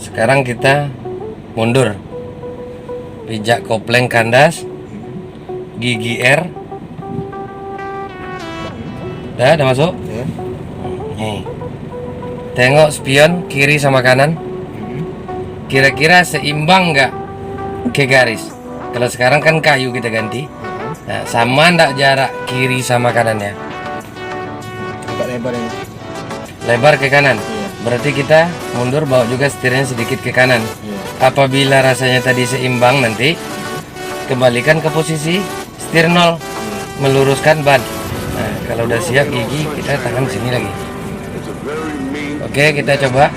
Sekarang kita mundur, pijak kopling kandas, gigi R. Udah masuk? Ya. Nih. Tengok spion kiri sama kanan. Kira-kira seimbang nggak ke garis? Kalau sekarang kan kayu kita ganti. Nah, sama ndak jarak kiri sama kanannya? Agak lebar ini. Lebar ke kanan. Iya. Berarti kita mundur, bawa juga setirnya sedikit ke kanan. Iya. Apabila rasanya tadi seimbang, nanti kembalikan ke posisi setir 0, meluruskan ban. Nah, kalau udah siap gigi, kita tangan sini lagi. Oke, kita coba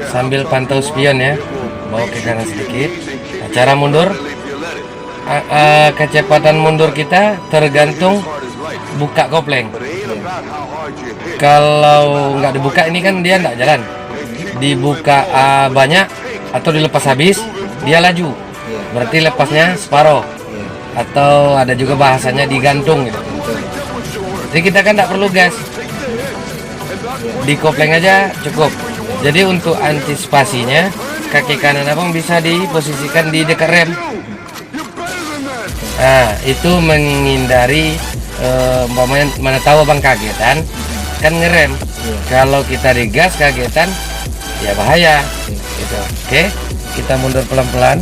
sambil pantau spion ya. Bawa ke kanan sedikit. Nah, cara mundur, kecepatan mundur kita tergantung buka kopling. Kalau nggak dibuka ini kan dia nggak jalan. Dibuka banyak atau dilepas habis, dia laju. Berarti lepasnya separoh. Atau ada juga bahasanya digantung gitu. Jadi kita kan nggak perlu gas, di kopling aja cukup. Jadi untuk antisipasinya, kaki kanan abang bisa diposisikan di dekat rem. Nah, itu menghindari umpamanya mana tahu abang kagetan, kan ngerem. Kalau kita digas kagetan, ya bahaya. Gitu. Oke, kita mundur pelan-pelan.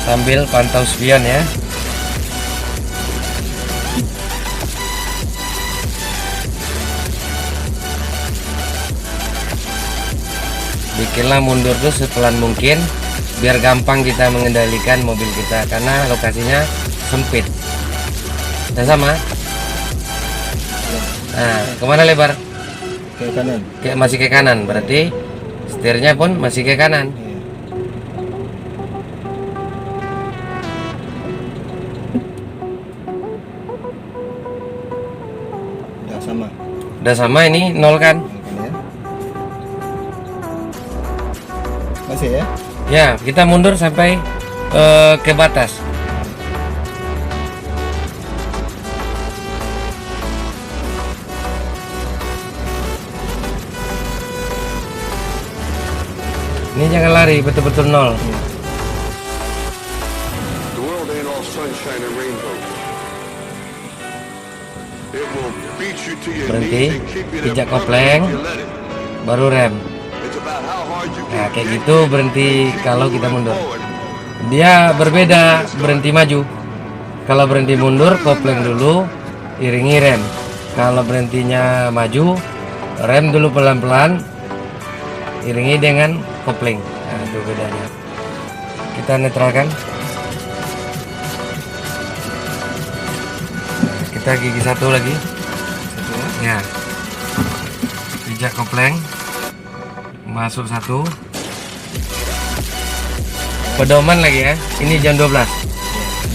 Sambil pantau spion ya. Bikinlah mundur tuh sepelan mungkin biar gampang kita mengendalikan mobil kita, karena lokasinya sempit. Udah sama? Nah, kemana lebar? Ke kanan. Masih ke kanan, berarti setirnya pun masih ke kanan. Udah sama. Udah sama, ini 0 kan? Ya. Masih ya? Ya, kita mundur sampai ke batas. Ini jangan lari, betul-betul 0. The world ain't all sunshine and rainbows. It will beat you to your Berhenti, knees and keep you there pijak permanently kopling, if you let it. baru rem. It's about how hard you Nah, can kayak kick gitu berhenti kalau kita moving mundur. forward. Dia berbeda berhenti maju. Kalau berhenti mundur, kopling dulu, iringi rem. Kalau berhentinya maju, rem dulu pelan-pelan, iringi dengan kopling. Nah, itu bedanya. Kita netralkan. Nah, kita gigi satu lagi. Ya. Pijak kopling. Masuk satu. Pedoman lagi ya. Ini jam 12.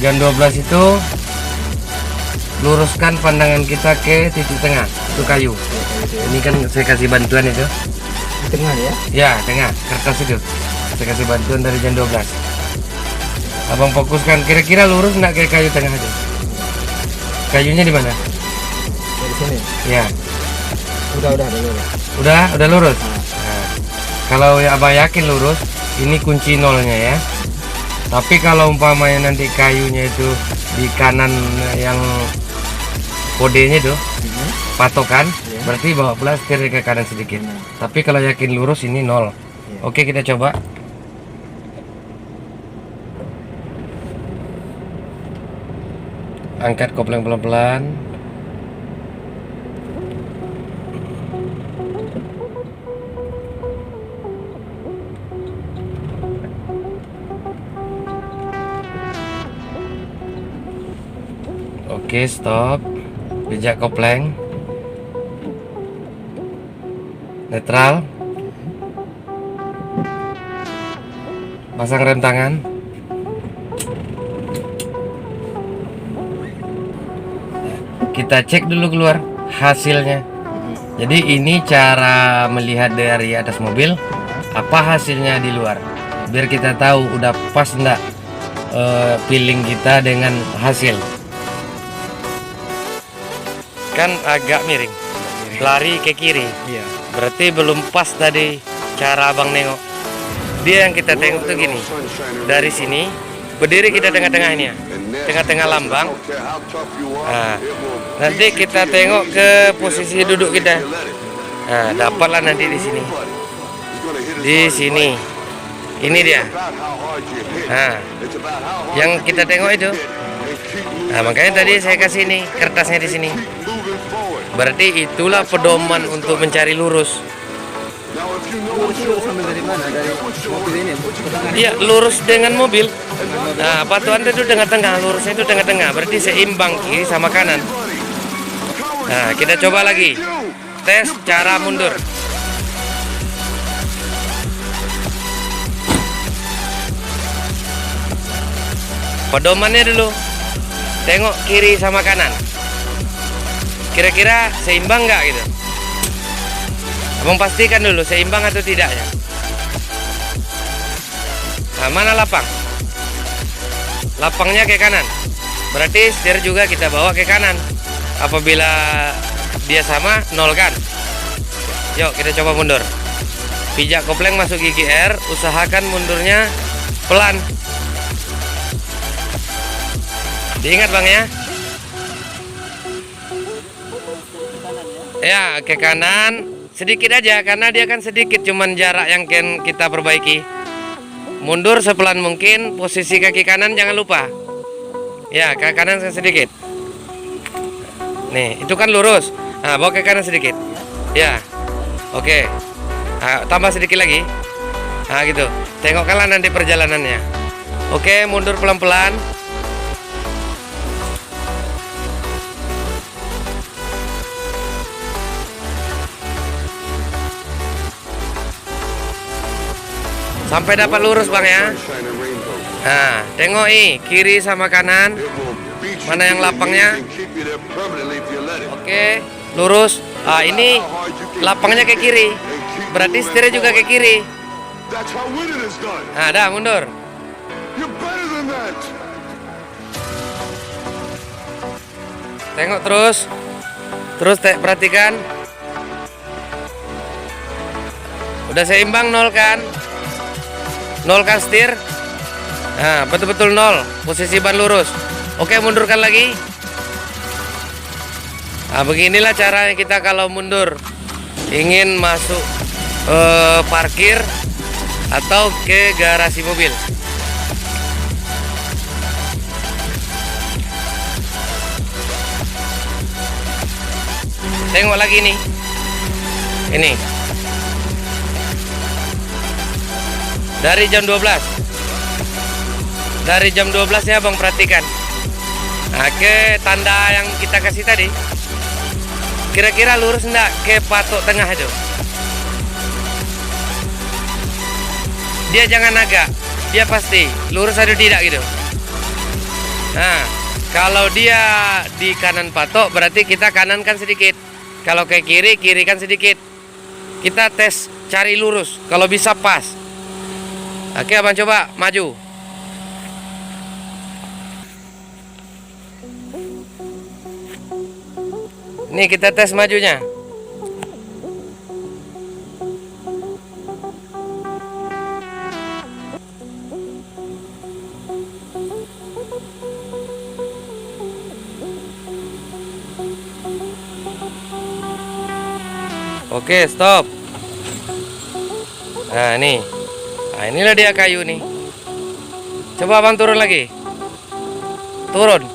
Jam 12 itu luruskan pandangan kita ke titik tengah. Itu kayu. Ini kan saya kasih bantuan itu. Di tengah ya? Ya, tengah kertas itu. Saya kasih bantuan dari jam 12. Abang fokuskan kira-kira lurus nggak ke kayu tengah itu. Kayunya di mana? Dari sini. Ya. Udah. Udah lurus. Nah, kalau ya abang yakin lurus, ini kunci nolnya ya. Tapi kalau umpamanya nanti kayunya itu di kanan yang kodenya itu patokan, berarti bawa pula setir ke kanan sedikit. Tapi kalau yakin lurus ini 0. Oke, kita coba. Angkat kopling pelan-pelan. Oke, stop. Pijak kopling. Netral. Pasang rem tangan. Kita cek dulu keluar hasilnya. Jadi ini cara melihat dari atas mobil apa hasilnya di luar, biar kita tahu udah pas enggak feeling kita dengan hasil. Kan agak miring. lari ke kiri. Iya. Berarti belum pas tadi cara abang nengok. Dia yang kita tengok tuh gini. Dari sini berdiri kita tengah-tengah ini ya, tengah-tengah lambang. Nah, nanti kita tengok ke posisi duduk kita. Nah, dapatlah nanti di sini. Di sini. Ini dia. Nah, yang kita tengok itu. Nah, makanya tadi saya kasih ini kertasnya di sini. Berarti itulah pedoman untuk mencari lurus. Lurus sampai dari mana? Dari mobil ini? Iya, lurus dengan mobil. Nah, patuhan itu tengah-tengah, lurusnya itu tengah-tengah. Berarti seimbang kiri sama kanan. Nah, kita coba lagi. Tes cara mundur. Pedomannya dulu. Tengok kiri sama kanan. Kira-kira seimbang nggak gitu? Abang pastikan dulu seimbang atau tidaknya. Nah, mana lapang? Lapangnya ke kanan. Berarti setir juga kita bawa ke kanan. Apabila dia sama, nol kan? Yuk kita coba mundur. Pijak kopling masuk gigi R. Usahakan mundurnya pelan. Diingat bang ya. Ya ke kanan sedikit aja karena dia kan sedikit, cuman jarak yang kita perbaiki. Mundur sepelan mungkin, posisi kaki kanan jangan lupa. Ya ke kanan sedikit. Nih itu kan lurus. Nah bawa ke kanan sedikit. Ya oke. Nah, tambah sedikit lagi. Nah gitu. Tengokkanlah nanti perjalanannya. Oke mundur pelan-pelan. Sampai dapat lurus bang ya. Nah, tengok kiri sama kanan. Mana yang lapangnya? Oke, lurus. Ah, ini lapangnya ke kiri. Berarti setirnya juga ke kiri. Nah, dah mundur. Tengok terus. Terus perhatikan. Udah seimbang nol kan? Nol kan setir. Nah betul-betul nol. Posisi ban lurus. Oke mundurkan lagi. Nah beginilah caranya kita kalau mundur. Ingin masuk parkir atau ke garasi mobil. Tengok lagi nih. Ini dari jam 12. Dari jam 12 ya bang perhatikan. Nah ke tanda yang kita kasih tadi. Kira-kira lurus enggak ke patok tengah itu. Dia jangan agak. Dia pasti lurus atau tidak gitu. Nah kalau dia di kanan patok berarti kita kanankan sedikit. Kalau ke kiri, kiri kan sedikit. Kita tes cari lurus. Kalau bisa pas. Oke abang coba maju. Nih kita tes majunya. Oke stop. Nah nih. Nah inilah dia kayu nih. Coba abang turun lagi. Turun.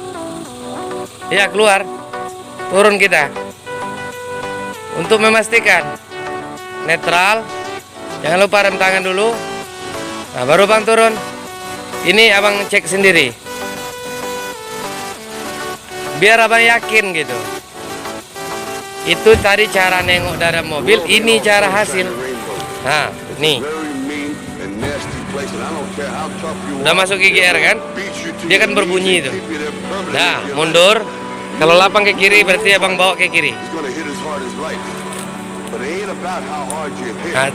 Ya keluar. Turun kita. Untuk memastikan netral. Jangan lupa rem tangan dulu. Nah baru abang turun. Ini abang cek sendiri. Biar abang yakin gitu. Itu tadi cara nengok dari mobil. Ini cara hasil. Nah nih. Udah masuk gigi R kan? Dia kan berbunyi itu. Nah, mundur. Kalau lapang ke kiri berarti abang bawa ke kiri. Nah,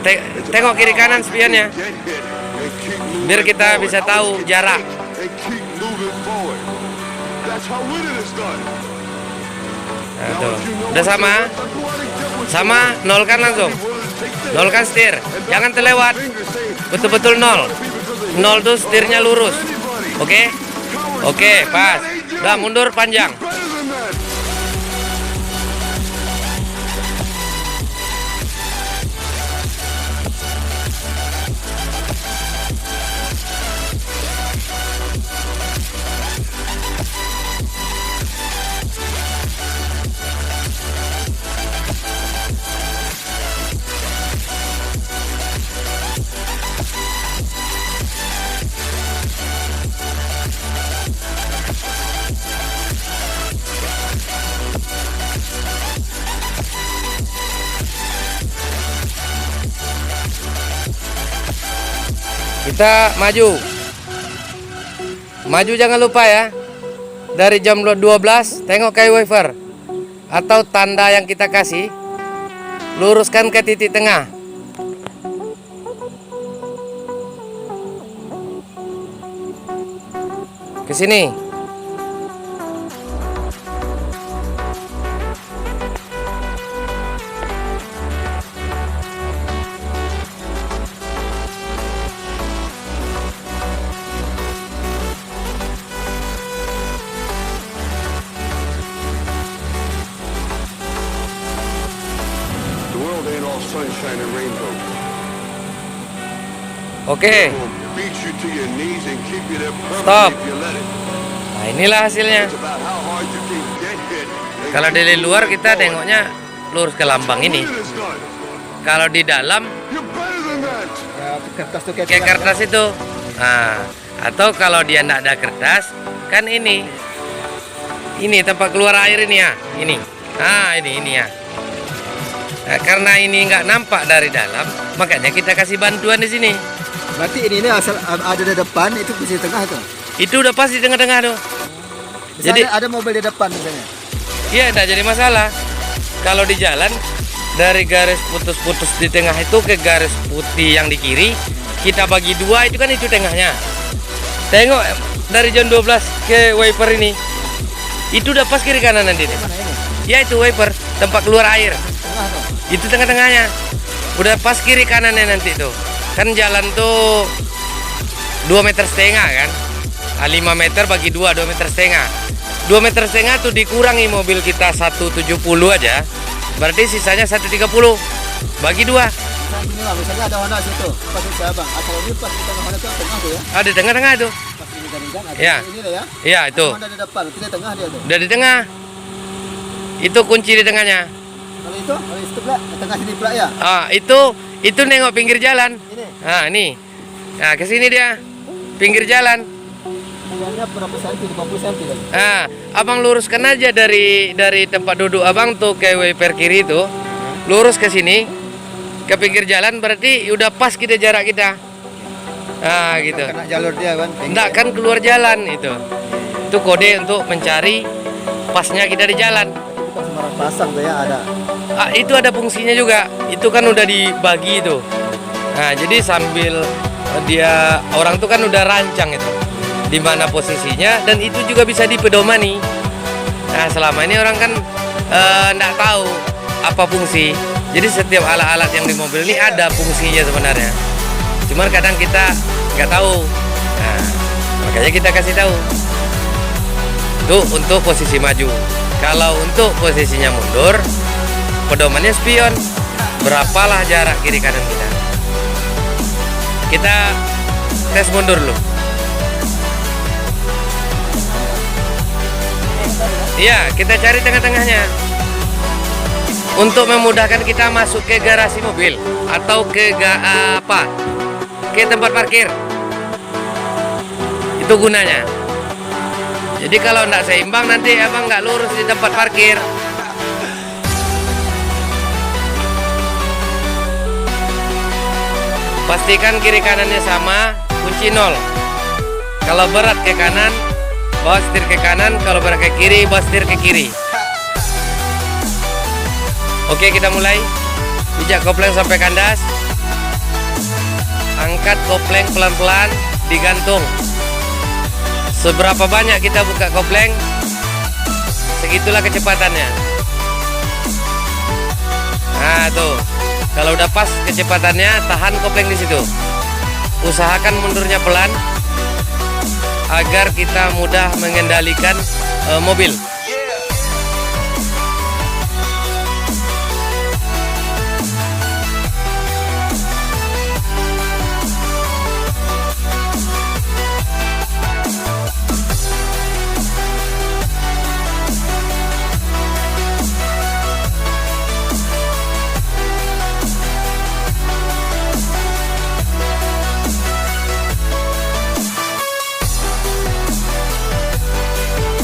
tengok kiri kanan spionnya. Biar kita bisa tahu jarak. Nah, tuh. Udah sama. Sama nolkan langsung. Nolkan setir. Jangan terlewat. Betul-betul nol. Nol tuh setirnya lurus. Oke? Oke, pas. Udah mundur panjang. Kita maju. Maju jangan lupa ya. Dari jam 12 tengok kayak wafer atau tanda yang kita kasih. Luruskan ke titik tengah. Ke sini. The world ain't all sunshine and rainbows. Oke. It will beat you to your knees and keep you there Stop. permanently if you let it. Nah, inilah hasilnya. It's about how hard you can get hit. and Kalau keep dari luar moving kita forward. tengoknya lurus ke lambang ini. Look at this gun. Kalau di dalam You're better than that. Ya, kertas tuh kayak kertas itu. Nah, atau kalau dia nggak ada kertas, kan ini. Ini tempat keluar air ini ya, ini. Ah, ini ya. Nah, karena ini nggak nampak dari dalam, makanya kita kasih bantuan di sini. Berarti ini asal ada di depan, itu di tengah itu. Itu udah pas di tengah-tengah tuh. Jadi Jadi ada mobil di depan misalnya. iya, nggak jadi masalah. Kalau di jalan dari garis putus-putus di tengah itu ke garis putih yang di kiri, kita bagi dua itu kan itu tengahnya. Tengok dari jam 12 ke wiper ini. Itu udah pas kiri kanan nanti. Mana ini? Ya itu wiper, tempat keluar air. Tengah tuh. Itu tengah-tengahnya. Udah pas kiri kanannya nanti tuh. Kan jalan tuh 2,5 meter kan. 5 meter bagi 2 meter setengah. 2,5 meter tuh dikurangi mobil kita 170 aja. Berarti sisanya 130. Bagi 2. Nah, ini lah, misalnya ada Honda situ, pas itu abang. Atau ini pas di tengah Honda itu tengah tuh ya. Ada di tengah-tengah tuh. Pas ini jalan ada Ya. ini lah ya. Iya itu. Honda di depan, itu di tengah dia tuh. Udah di tengah. Itu kunci di tengahnya. Kalau itu pula, di tengah sini pula ya. Ah, itu nengok pinggir jalan. Ini. Nah, ini. Nah, ke sini dia. Pinggir jalan. Jalannya berapa senti? 50 senti kan? Nah, abang luruskan aja dari tempat duduk abang tuh ke wiper kiri itu, lurus ke sini, ke pinggir jalan berarti udah pas kita jarak kita. Nah, gitu. Kena jalur dia kan. Enggak kan keluar jalan itu. Itu kode untuk mencari pasnya kita di jalan. Bukan sembarang pasang tuh ya, ada. Ah, itu ada fungsinya juga. Itu kan udah dibagi itu. Nah, jadi sambil dia orang tuh kan udah rancang itu di mana posisinya dan itu juga bisa dipedomani. Nah, selama ini orang kan nggak tahu apa fungsi. Jadi setiap alat-alat yang di mobil ini ada fungsinya sebenarnya. Cuman kadang kita nggak tahu. Nah, makanya kita kasih tahu. Itu untuk posisi maju. Kalau untuk posisinya mundur, pedomannya spion. Berapalah jarak kiri kanan kita. Kita tes mundur dulu. Iya, kita cari tengah-tengahnya. Untuk memudahkan kita masuk ke garasi mobil atau ke ke tempat parkir. Itu gunanya. Jadi kalau nggak seimbang nanti abang nggak lurus di tempat parkir. Pastikan kiri kanannya sama, kunci 0. Kalau berat ke kanan, bawa setir ke kanan. Kalau berat ke kiri, bawa setir ke kiri. Oke, kita mulai. Pijak kopling sampai kandas. Angkat kopling pelan-pelan, digantung. Seberapa banyak kita buka kopling, segitulah kecepatannya. Nah tuh, kalau udah pas kecepatannya, tahan kopling di situ. Usahakan mundurnya pelan agar kita mudah mengendalikan mobil.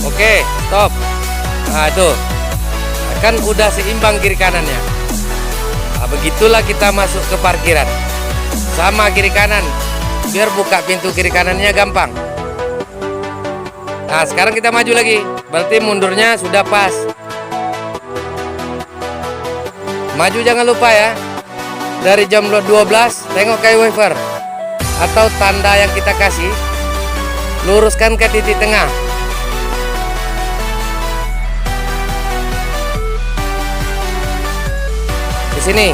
Oke, stop. Nah itu kan udah seimbang kiri kanannya. Nah, begitulah kita masuk ke parkiran. Sama kiri kanan, biar buka pintu kiri kanannya gampang. Nah sekarang kita maju lagi. Berarti mundurnya sudah pas. Maju jangan lupa ya. Dari jam 12 tengok kayak wafer atau tanda yang kita kasih. Luruskan ke titik tengah. Di sini.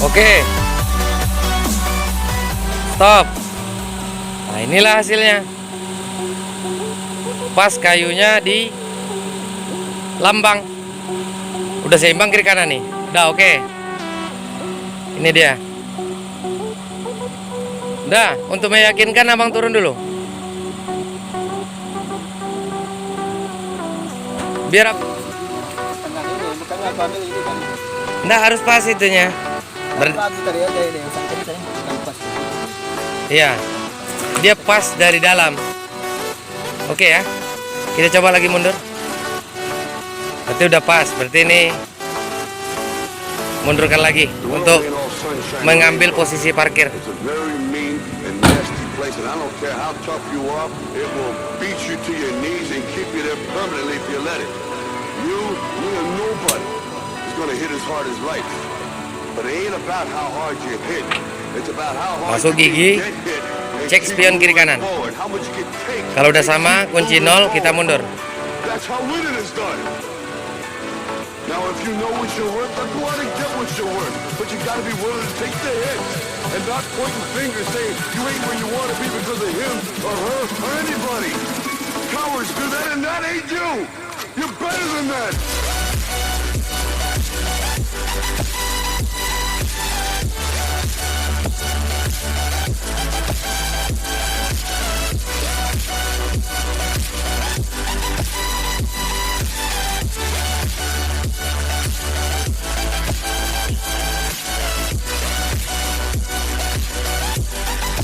Oke. Stop. Nah inilah hasilnya. Pas kayunya di lambang. Udah seimbang kiri kanan nih. Udah oke. Ini dia. Udah, untuk meyakinkan abang turun dulu. Biar Tengah ini, bukan apa ambil ini kan. nggak harus pas itunya. Lagi tadi aja ini, yang tadi saya pas. Iya. Dia pas dari dalam. Oke ya. Kita coba lagi mundur. Berarti udah pas. Berarti ini mundurkan lagi The world untuk ain't all sunshine and mengambil rainbows. posisi parkir. It's a very mean and nasty place, and I don't care how tough you are, it will beat you to your knees and keep you there permanently if you let it. You and nobody is going to hit as hard as life. But it ain't about how hard you hit. It's about how hard Masuk you gigi, can get hit and cek keep spion kiri moving kanan. forward. How much you can take Kalau udah and sama, keep kunci moving 0, kita forward. mundur. That's how winning is done. Now, if you know what you're worth, then go out and get what you're worth. But you gotta be willing to take the hits and not pointing fingers saying you ain't where you want to be because of him or her or anybody. Cowards do that, and that ain't you. You're better than that.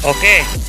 Oke.